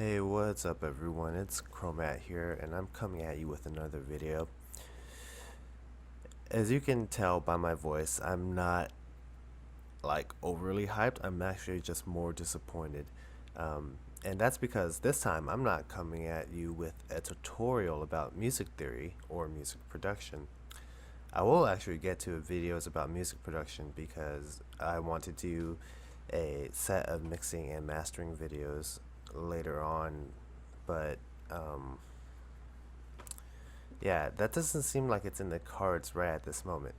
Hey, what's up everyone? It's Chromat here and I'm coming at you with another video. As you can tell by my voice, I'm not like overly hyped. I'm actually just more disappointed. And that's because this time I'm not coming at you with a tutorial about music theory or music production. I will actually get to videos about music production because I want to do a set of mixing and mastering videos later on, but yeah, that doesn't seem like it's in the cards right at this moment.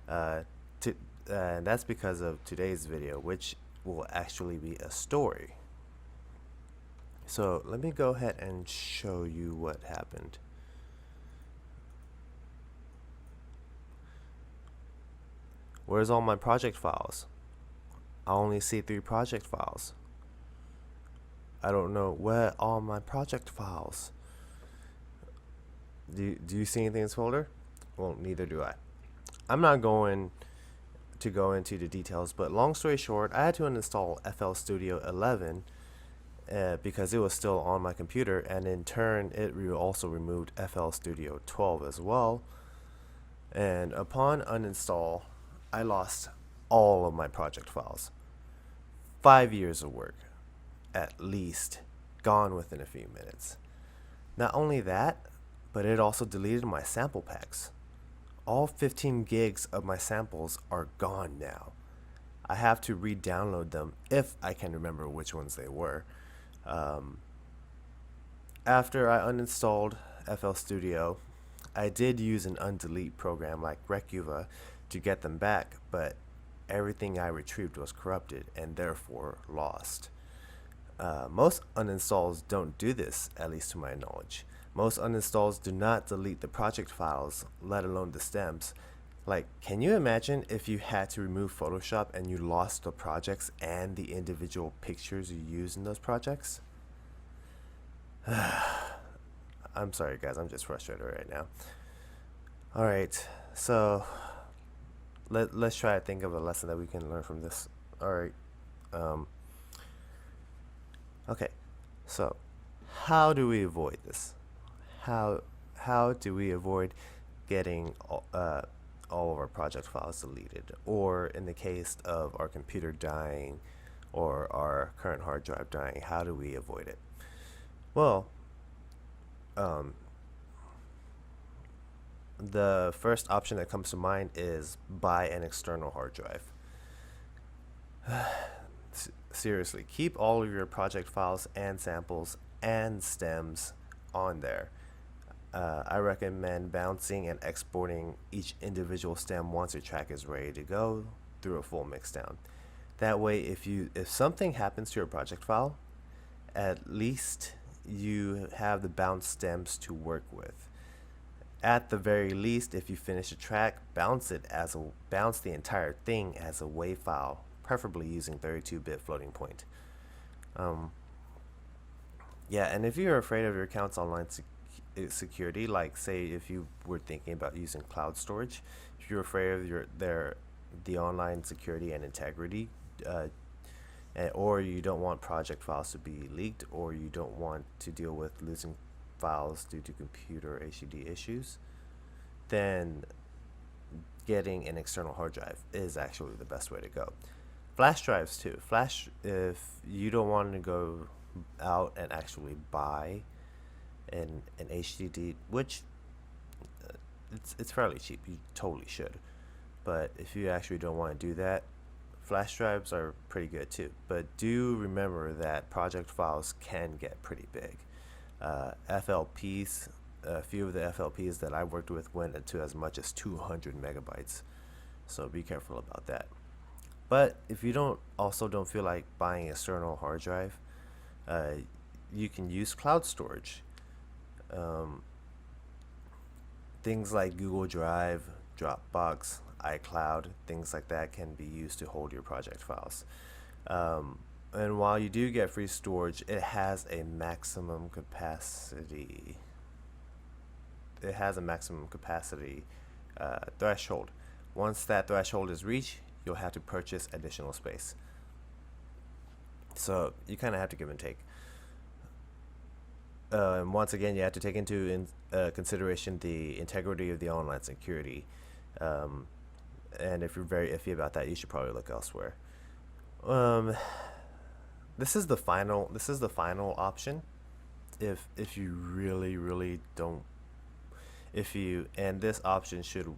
Uh, to, that's because of today's video, which will actually be a story. So let me go ahead and show you what happened. Where's all my project files? I only see 3 project files. I don't know where are my project files. Do you see anything in this folder? Well, neither do I. I'm not going to go into the details, but long story short, I had to uninstall FL Studio 11 because it was still on my computer, and in turn it also removed FL Studio 12 as well. And upon uninstall, I lost all of my project files. 5 years of work, at least, gone within a few minutes. Not only that, but it also deleted my sample packs. All 15 gigs of my samples are gone now. I have to re-download them if I can remember which ones they were. After I uninstalled FL Studio, I did use an undelete program like Recuva to get them back, but everything I retrieved was corrupted and therefore lost. Most uninstalls don't do this, at least to my knowledge. Most uninstalls do not delete the project files, let alone the stems. Like, can you imagine if you had to remove Photoshop and you lost the projects and the individual pictures you used in those projects? I'm sorry guys, I'm just frustrated right now. Alright, so let's try to think of a lesson that we can learn from this. Alright, okay, so how do we avoid this? How do we avoid getting all of our project files deleted, or in the case of our computer dying or our current hard drive dying, how do we avoid it? Well, the first option that comes to mind is buy an external hard drive. Seriously, keep all of your project files and samples and stems on there. I recommend bouncing and exporting each individual stem once your track is ready to go through a full mixdown. That way, if something happens to your project file, at least you have the bounced stems to work with. At the very least, if you finish a track, bounce the entire thing as a WAV file, preferably using 32-bit floating point. Yeah, and if you're afraid of your account's online security, like say if you were thinking about using cloud storage, if you're afraid of the online security and integrity, or you don't want project files to be leaked, or you don't want to deal with losing files due to computer HDD issues, then getting an external hard drive is actually the best way to go. Flash drives too. If you don't want to go out and actually buy an HDD, which it's fairly cheap, you totally should. But if you actually don't want to do that, flash drives are pretty good too. But do remember that project files can get pretty big. FLPs, a few of the FLPs that I worked with went to as much as 200 megabytes. So be careful about that. But if you don't feel like buying an external hard drive, you can use cloud storage. Things like Google Drive, Dropbox, iCloud, things like that can be used to hold your project files. And while you do get free storage, it has a maximum capacity. Threshold. Once that threshold is reached, you'll have to purchase additional space. So you kind of have to give and take. Once again, you have to take into consideration the integrity of the online security. Um, and if you're very iffy about that, you should probably look elsewhere. Um, this is the final. This is the final option. If you really really don't, if you and this option should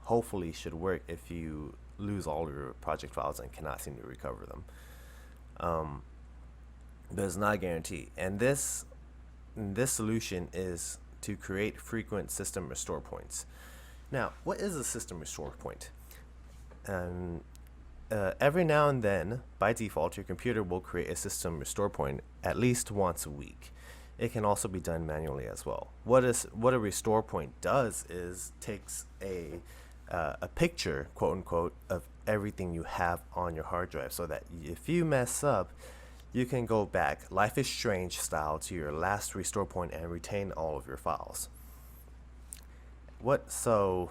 hopefully should work if you lose all your project files and cannot seem to recover them. Um, but it's not a guarantee. And this solution is to create frequent system restore points. Now, what is a system restore point? Um, every now and then, by default, your computer will create a system restore point at least once a week. It can also be done manually as well. What a restore point does is takes a picture, quote unquote, of everything you have on your hard drive, so that if you mess up, you can go back Life is Strange style to your last restore point and retain all of your files. What so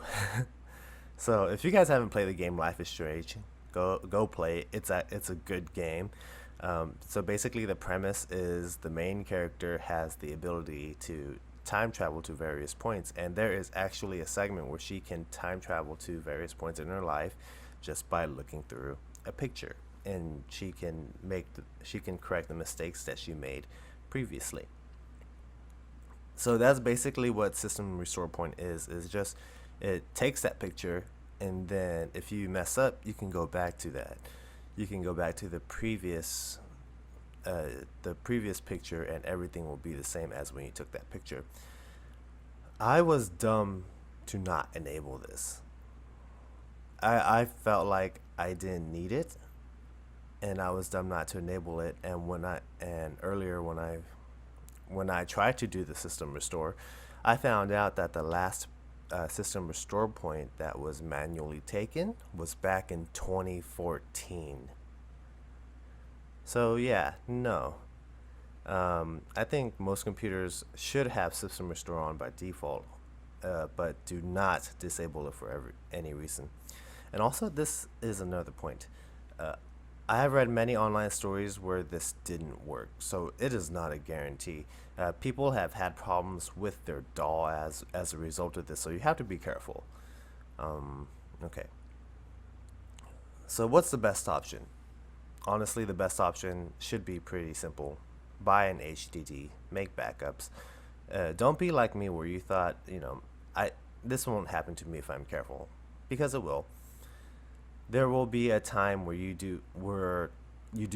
So if you guys haven't played the game Life is Strange, go play it. It's a good game. So basically, the premise is the main character has the ability to time travel to various points, and there is actually a segment where she can time travel to various points in her life just by looking through a picture, and she can correct the mistakes that she made previously. So that's basically what system restore point is just it takes that picture, and then if you mess up, you can go back to that. You can go back to the previous picture, and everything will be the same as when you took that picture. I was dumb to not enable this. I felt like I didn't need it, and I was dumb not to enable it. And earlier when I tried to do the system restore, I found out that the last system restore point that was manually taken was back in 2014. So yeah, no. I think most computers should have system restore on by default, but do not disable it for any reason. And also, this is another point. Uh, I have read many online stories where this didn't work, so it is not a guarantee. People have had problems with their DAW as a result of this, so you have to be careful. Um, okay, so what's the best option? Honestly, the best option should be pretty simple. Buy an HDD, make backups. Don't be like me where you thought, I this won't happen to me if I'm careful, because it will. There will be a time where you do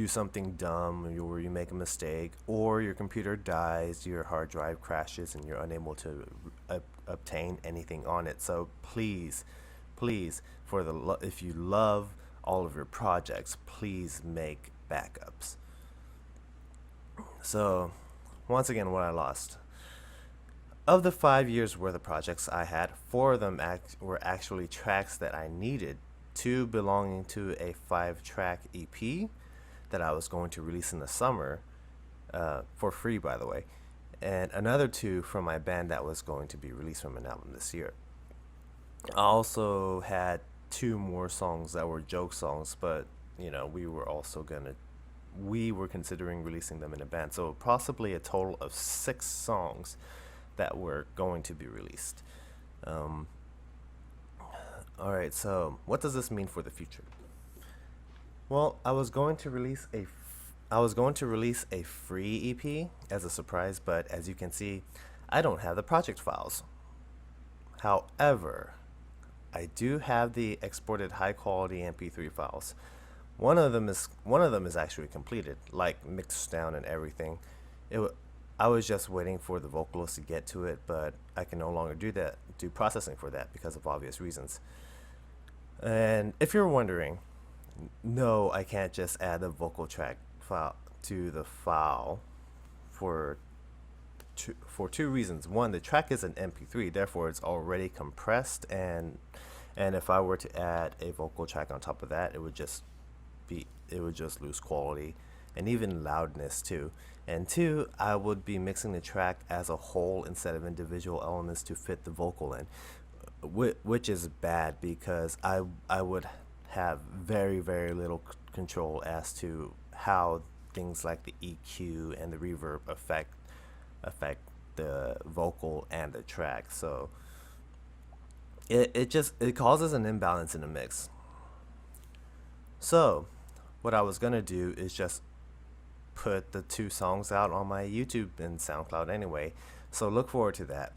something dumb, where you make a mistake, or your computer dies, your hard drive crashes, and you're unable to obtain anything on it. So please, please, if you love all of your projects, please make backups. So, once again, what I lost. Of the 5 years worth of projects I had, four of them were actually tracks that I needed, two belonging to a 5-track EP that I was going to release in the summer, for free, by the way, and another two from my band that was going to be released from an album this year. I also had two more songs that were joke songs, but we were considering releasing them in a band, so possibly a total of 6 songs that were going to be released. Um, all right, so what does this mean for the future? Well, I was going to release a free EP as a surprise, but as you can see, I don't have the project files. However, I do have the exported high quality MP3 files. One of them is actually completed, like mixed down and everything. I was just waiting for the vocalist to get to it, but I can no longer do processing for that because of obvious reasons. And if you're wondering, no, I can't just add the vocal track file to the file for for two reasons. One, the track is an MP3, therefore it's already compressed, and if I were to add a vocal track on top of that, it would just lose quality and even loudness too. And two, I would be mixing the track as a whole instead of individual elements to fit the vocal in, which is bad because I would have very very little control as to how things like the EQ and the reverb affect affect the vocal and the track. So it causes an imbalance in the mix. So what I was gonna do is just put the two songs out on my YouTube and SoundCloud anyway. So look forward to that.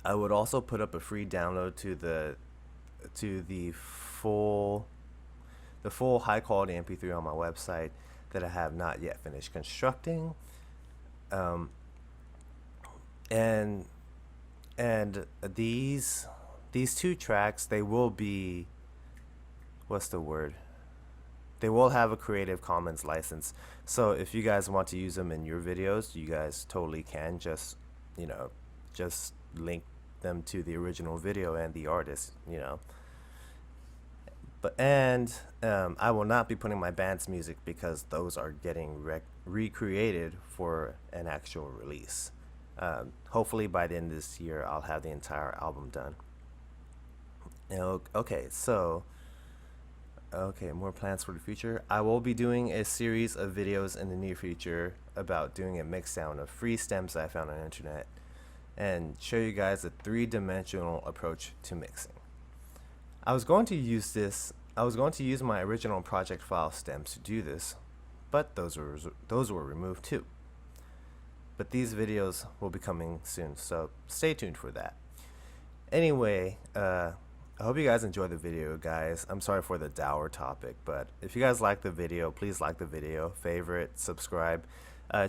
I would also put up a free download to the full high quality MP3 on my website that I have not yet finished constructing. Um, and and these two tracks, they will be, what's the word? They will have a Creative Commons license. So if you guys want to use them in your videos, you guys totally can. Just, you know, just link them to the original video and the artist, you know. But and I will not be putting my band's music because those are getting recreated for an actual release. Hopefully by the end of this year, I'll have the entire album done. Okay, so okay, more plans for the future. I will be doing a series of videos in the near future about doing a mix down of free stems I found on the internet and show you guys a three-dimensional approach to mixing. I was going to use my original project file stems to do this, but those were removed too. But these videos will be coming soon, so stay tuned for that. Anyway, I hope you guys enjoy the video, guys. I'm sorry for the dour topic, but if you guys like the video, please like the video, favorite, subscribe.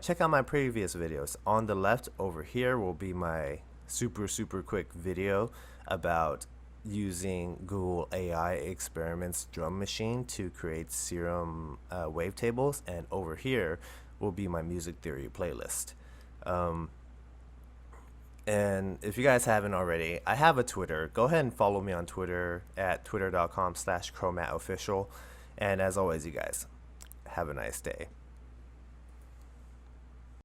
Check out my previous videos. On the left over here will be my super quick video about using Google AI Experiments drum machine to create serum wavetables, and over here will be my music theory playlist. And if you guys haven't already, I have a Twitter. Go ahead and follow me on Twitter at twitter.com/chromatofficial. And as always, you guys, have a nice day.